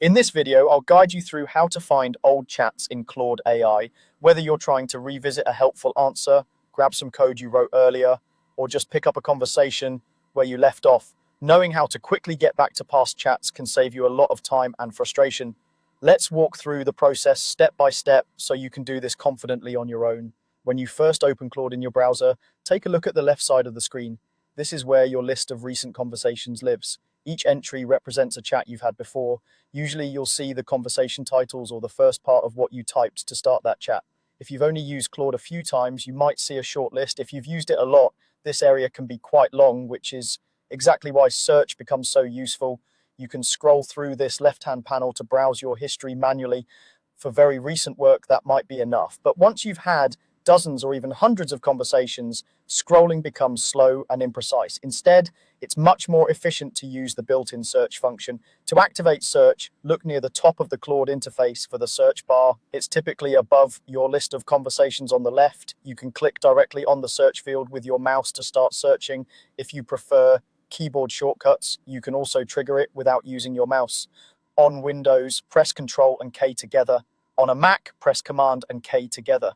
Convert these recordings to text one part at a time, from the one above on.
In this video, I'll guide you through how to find old chats in Claude AI, whether you're trying to revisit a helpful answer, grab some code you wrote earlier, or just pick up a conversation where you left off. Knowing how to quickly get back to past chats can save you a lot of time and frustration. Let's walk through the process step by step so you can do this confidently on your own. When you first open Claude in your browser, take a look at the left side of the screen. This is where your list of recent conversations lives. Each entry represents a chat you've had before. Usually you'll see the conversation titles or the first part of what you typed to start that chat. If you've only used Claude a few times, you might see a short list. If you've used it a lot, this area can be quite long, which is exactly why search becomes so useful. You can scroll through this left-hand panel to browse your history manually. For very recent work, that might be enough. But once you've had dozens or even hundreds of conversations, scrolling becomes slow and imprecise. Instead, it's much more efficient to use the built-in search function. To activate search, look near the top of the Claude interface for the search bar. It's typically above your list of conversations on the left. You can click directly on the search field with your mouse to start searching. If you prefer keyboard shortcuts, you can also trigger it without using your mouse. On Windows, press Ctrl and K together. On a Mac, press Command and K together.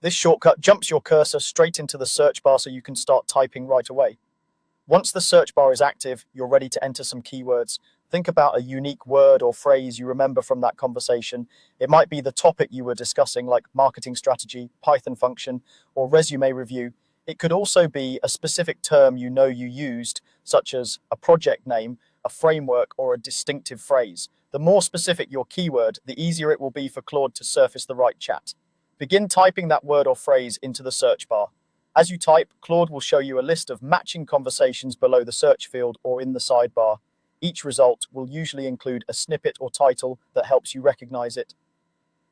This shortcut jumps your cursor straight into the search bar so you can start typing right away. Once the search bar is active, you're ready to enter some keywords. Think about a unique word or phrase you remember from that conversation. It might be the topic you were discussing, like marketing strategy, Python function, or resume review. It could also be a specific term you know you used, such as a project name, a framework, or a distinctive phrase. The more specific your keyword, the easier it will be for Claude to surface the right chat. Begin typing that word or phrase into the search bar. As you type, Claude will show you a list of matching conversations below the search field or in the sidebar. Each result will usually include a snippet or title that helps you recognize it.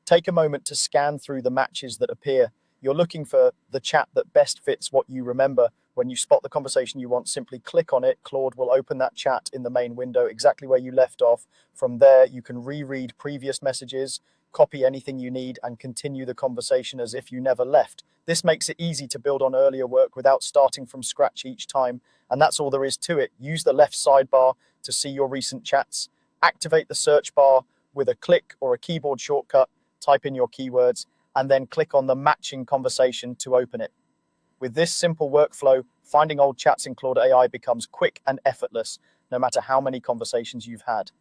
Take a moment to scan through the matches that appear. You're looking for the chat that best fits what you remember. When you spot the conversation you want, simply click on it. Claude will open that chat in the main window exactly where you left off. From there, you can reread previous messages, copy anything you need, and continue the conversation as if you never left. This makes it easy to build on earlier work without starting from scratch each time. And that's all there is to it. Use the left sidebar to see your recent chats. Activate the search bar with a click or a keyboard shortcut. Type in your keywords and then click on the matching conversation to open it. With this simple workflow, finding old chats in Claude AI becomes quick and effortless, no matter how many conversations you've had.